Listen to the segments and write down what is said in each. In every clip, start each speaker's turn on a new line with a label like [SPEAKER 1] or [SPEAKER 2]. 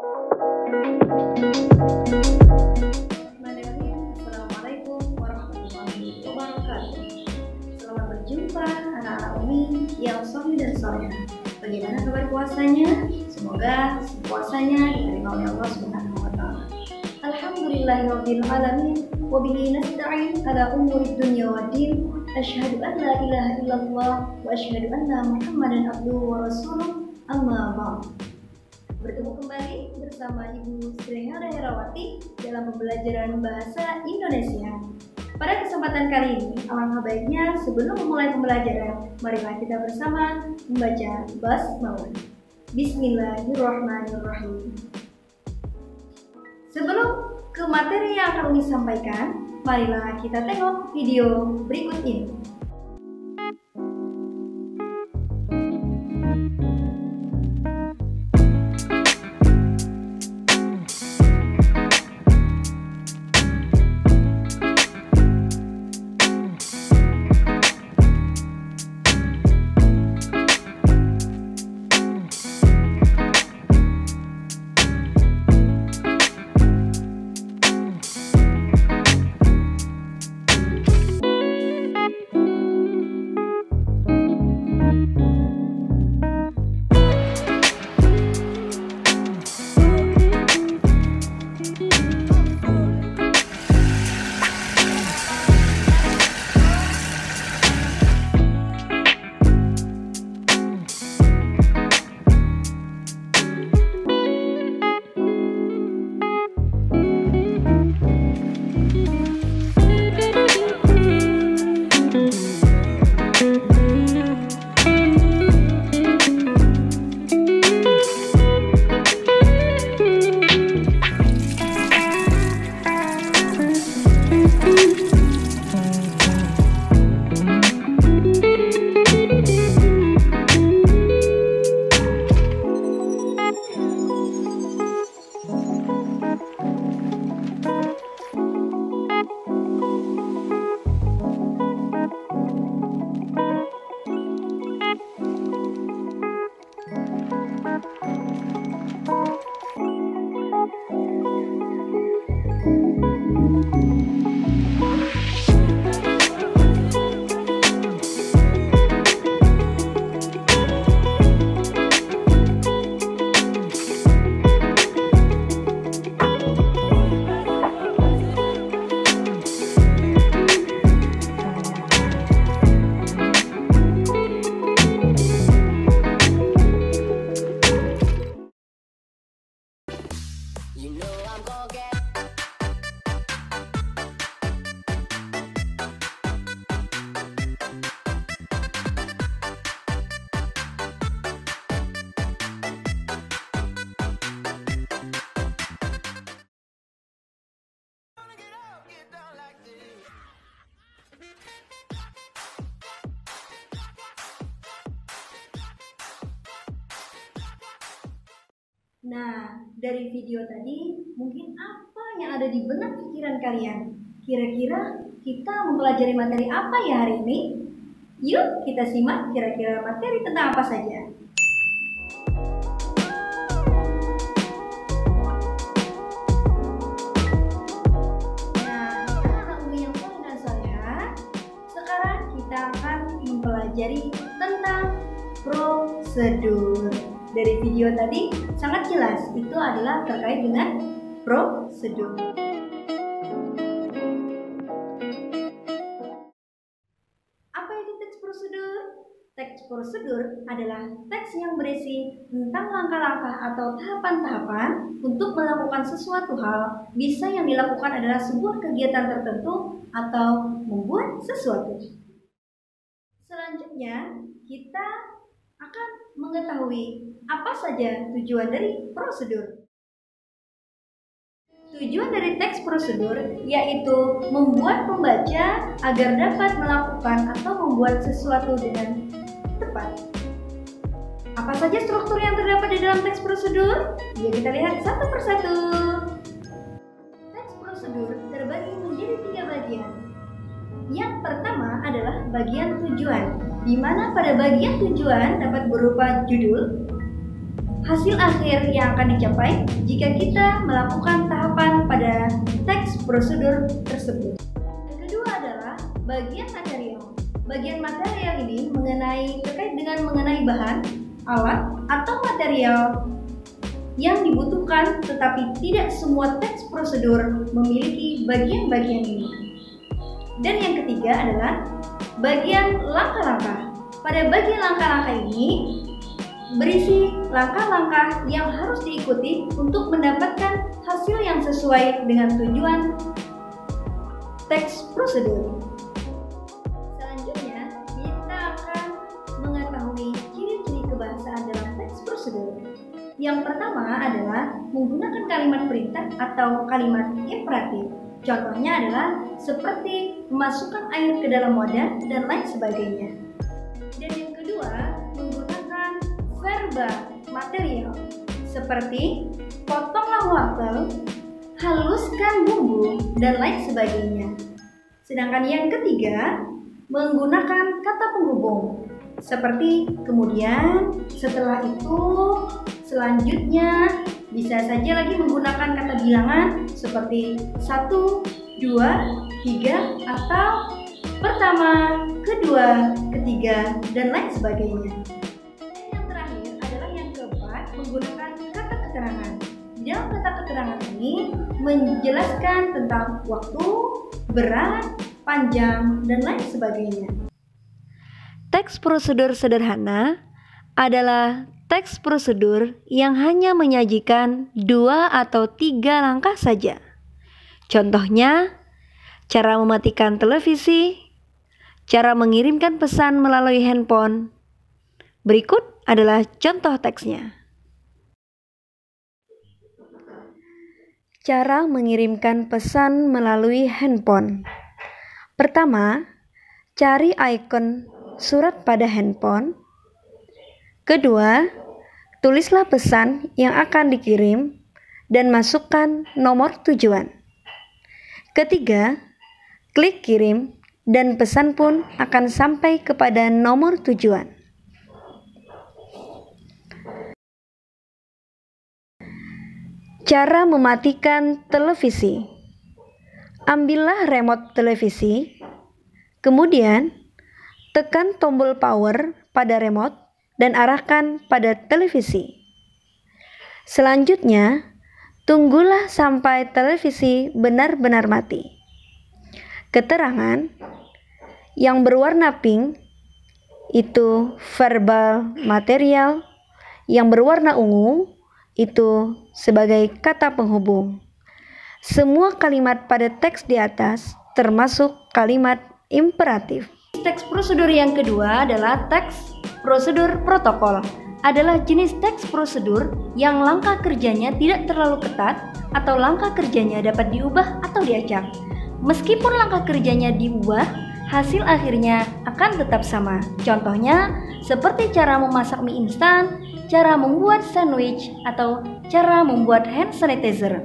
[SPEAKER 1] Assalamualaikum warahmatullahi wabarakatuh. Selamat berjumpa anak-anak Umi yang soleh dan solehah. Bagaimana kabar puasanya? Semoga puasanya diterima oleh Allah Subhanahu wa taala. Alhamdulillahirabbil alamin wa bihi nasta'in ala umuri dunya waddin. Asyhadu an la ilaha illallah wa asyhadu anna Muhammadan abduhu wa rasuluh. Amma ba'd. Bertemu kembali bersama Ibu Srengada Herawati dalam pembelajaran bahasa Indonesia. Pada kesempatan kali ini, alangkah baiknya sebelum memulai pembelajaran, marilah kita bersama membaca basmalah. Bismillahirrahmanirrahim. Sebelum ke materi yang akan kami sampaikan, marilah kita tengok video berikut ini. Nah, dari video tadi, mungkin apa yang ada di benak pikiran kalian? Kira-kira kita mempelajari materi apa ya hari ini? Yuk kita simak kira-kira materi tentang apa saja. Nah, anak-anak Umi yang soleh dan solehah, sekarang kita akan mempelajari tentang prosedur. Dari video tadi sangat jelas itu adalah terkait dengan prosedur. Apa itu teks prosedur? Teks prosedur adalah teks yang berisi tentang langkah-langkah atau tahapan-tahapan untuk melakukan sesuatu hal. Bisa yang dilakukan adalah sebuah kegiatan tertentu atau membuat sesuatu. Selanjutnya kita akan mengetahui apa saja tujuan dari prosedur. Tujuan dari teks prosedur yaitu membuat pembaca agar dapat melakukan atau membuat sesuatu dengan tepat. Apa saja struktur yang terdapat di dalam teks prosedur? Yuk kita lihat satu persatu. Teks prosedur terbagi menjadi 3 bagian. Yang pertama adalah bagian tujuan, di mana pada bagian tujuan dapat berupa judul, hasil akhir yang akan dicapai jika kita melakukan tahapan pada teks prosedur tersebut. Yang kedua adalah bagian material. Bagian material ini terkait dengan mengenai bahan, alat, atau material yang dibutuhkan, tetapi tidak semua teks prosedur memiliki bagian-bagian ini. Dan yang ketiga adalah bagian langkah-langkah. Pada bagian langkah-langkah ini berisi langkah-langkah yang harus diikuti untuk mendapatkan hasil yang sesuai dengan tujuan teks prosedur. Selanjutnya, kita akan mengetahui ciri-ciri kebahasaan dalam teks prosedur. Yang pertama adalah menggunakan kalimat perintah atau kalimat imperatif. Contohnya adalah seperti memasukkan air ke dalam wadah dan lain sebagainya. Dan yang kedua, menggunakan verba material seperti potonglah wortel, haluskan bumbu, dan lain sebagainya. Sedangkan yang ketiga, menggunakan kata penghubung seperti kemudian, setelah itu, selanjutnya. Bisa saja lagi menggunakan kata bilangan seperti 1, 2, 3, atau pertama, kedua, ketiga, dan lain sebagainya. Dan yang terakhir adalah yang keempat, menggunakan kata keterangan. Di dalam kata keterangan ini menjelaskan tentang waktu, berat, panjang, dan lain sebagainya. Teks prosedur sederhana adalah teks prosedur yang hanya menyajikan 2 atau 3 langkah saja. Contohnya, cara mematikan televisi, cara mengirimkan pesan melalui handphone. Berikut adalah contoh teksnya. Cara mengirimkan pesan melalui handphone. Pertama, cari ikon surat pada handphone. Kedua, tulislah pesan yang akan dikirim dan masukkan nomor tujuan. Ketiga, klik kirim dan pesan pun akan sampai kepada nomor tujuan. Cara mematikan televisi. Ambillah remote televisi, kemudian tekan tombol power pada remote dan arahkan pada televisi. Selanjutnya, tunggulah sampai televisi benar-benar mati. Keterangan yang berwarna pink itu verbal material, yang berwarna ungu itu sebagai kata penghubung. Semua kalimat pada teks di atas termasuk kalimat imperatif. Teks prosedur yang kedua adalah teks prosedur protokol. Adalah jenis teks prosedur yang langkah kerjanya tidak terlalu ketat atau langkah kerjanya dapat diubah atau diacak. Meskipun langkah kerjanya diubah, hasil akhirnya akan tetap sama. Contohnya seperti cara memasak mie instan, cara membuat sandwich, atau cara membuat hand sanitizer.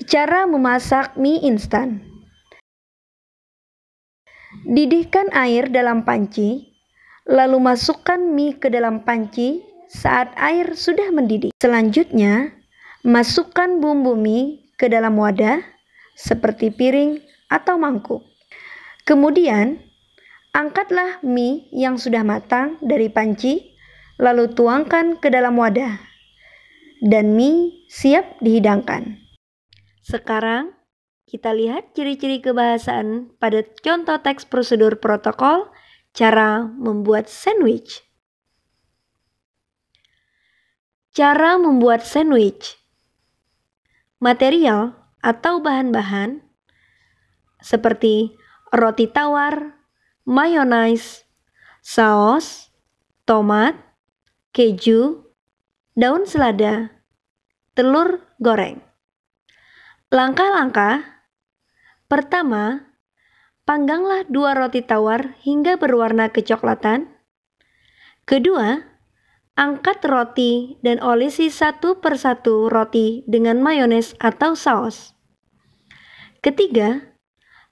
[SPEAKER 1] Cara memasak mie instan. Didihkan air dalam panci, lalu masukkan mie ke dalam panci saat air sudah mendidih. Selanjutnya, masukkan bumbu mie ke dalam wadah seperti piring atau mangkuk. Kemudian, angkatlah mie yang sudah matang dari panci, lalu tuangkan ke dalam wadah, dan mie siap dihidangkan. Sekarang, kita lihat ciri-ciri kebahasaan pada contoh teks prosedur protokol, cara membuat sandwich. Cara membuat sandwich. Material atau bahan-bahan seperti roti tawar, mayonaise, saus, tomat, keju, daun selada, telur goreng. Langkah-langkah. Pertama, Pangganglah 2 roti tawar hingga berwarna kecoklatan. Kedua, angkat roti dan olesi satu persatu roti dengan mayones atau saus. Ketiga,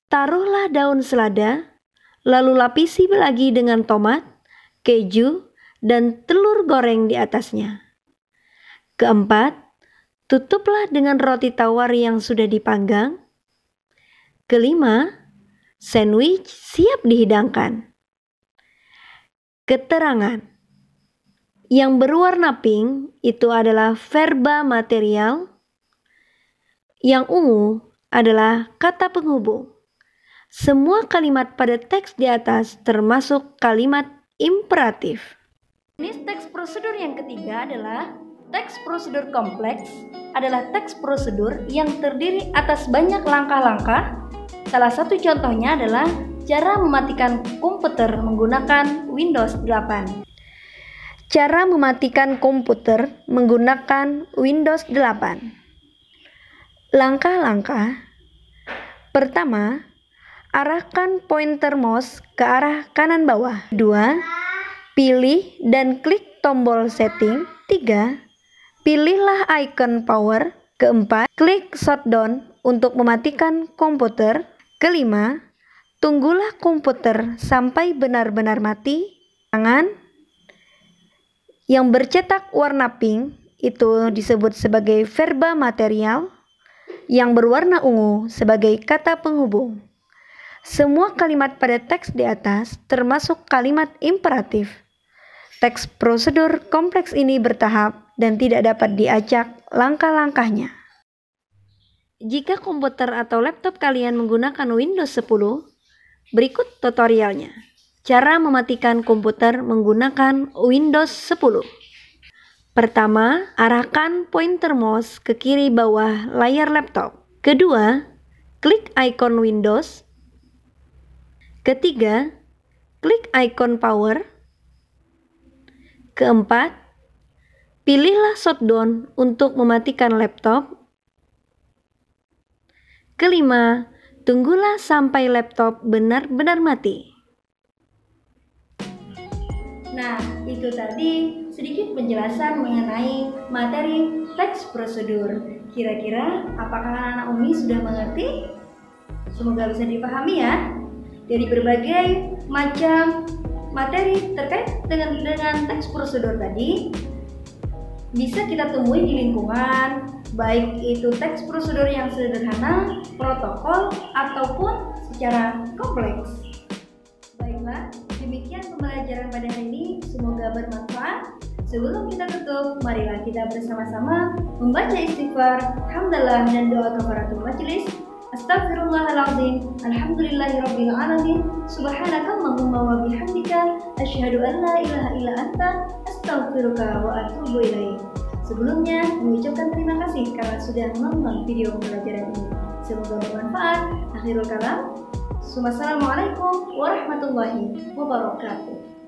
[SPEAKER 1] taruhlah daun selada, lalu lapisi lagi dengan tomat, keju,
[SPEAKER 2] dan telur goreng di atasnya. Keempat, tutuplah dengan roti tawar yang sudah dipanggang. Kelima, sandwich siap dihidangkan. Keterangan yang berwarna pink itu adalah verba material, yang ungu adalah kata penghubung. Semua kalimat pada teks di atas termasuk kalimat imperatif. Jenis teks prosedur yang ketiga adalah teks prosedur kompleks. Adalah teks prosedur yang terdiri atas banyak langkah-langkah. Salah satu contohnya adalah cara mematikan komputer menggunakan Windows 8. Cara mematikan komputer menggunakan Windows 8. Langkah-langkah. Pertama, arahkan pointer mouse ke arah kanan bawah. 2. Pilih dan klik tombol setting. 3. Pilihlah icon power. Keempat, klik shutdown untuk mematikan komputer. Kelima, tunggulah komputer sampai benar-benar mati. Tangan yang bercetak warna pink itu disebut sebagai verba material, yang berwarna ungu sebagai kata penghubung. Semua kalimat pada teks di atas termasuk kalimat imperatif. Teks prosedur kompleks ini bertahap dan tidak dapat diacak langkah-langkahnya. Jika komputer atau laptop kalian menggunakan Windows 10, berikut tutorialnya. Cara mematikan komputer menggunakan Windows 10. Pertama, arahkan pointer mouse ke kiri bawah layar laptop. Kedua, klik icon Windows. Ketiga, klik icon power. Keempat, pilihlah shutdown untuk mematikan laptop. Kelima, tunggulah sampai laptop benar-benar mati.
[SPEAKER 1] Nah, itu tadi sedikit penjelasan mengenai materi teks prosedur. Kira-kira apakah anak-anak Umi sudah mengerti? Semoga bisa dipahami ya. Dari berbagai macam materi terkait dengan teks prosedur tadi, bisa kita temui di lingkungan, baik itu teks prosedur yang sederhana, protokol, ataupun secara kompleks. Baiklah, demikian pembelajaran pada hari ini, semoga bermanfaat. Sebelum kita tutup, marilah kita bersama-sama membaca istighfar, hamdalah, dan doa kafaratul majelis. Astaghfirullahaladzim, alhamdulillahirabbil alamin, subhanakallahumma wa bihamdika, asyhadu an la ilaha illa anta, astaghfiruka wa atubu ilaik. Sebelumnya, mengucapkan terima kasih karena sudah menonton video pembelajaran ini. Semoga bermanfaat. Akhirul kalam. Wassalamualaikum warahmatullahi wabarakatuh.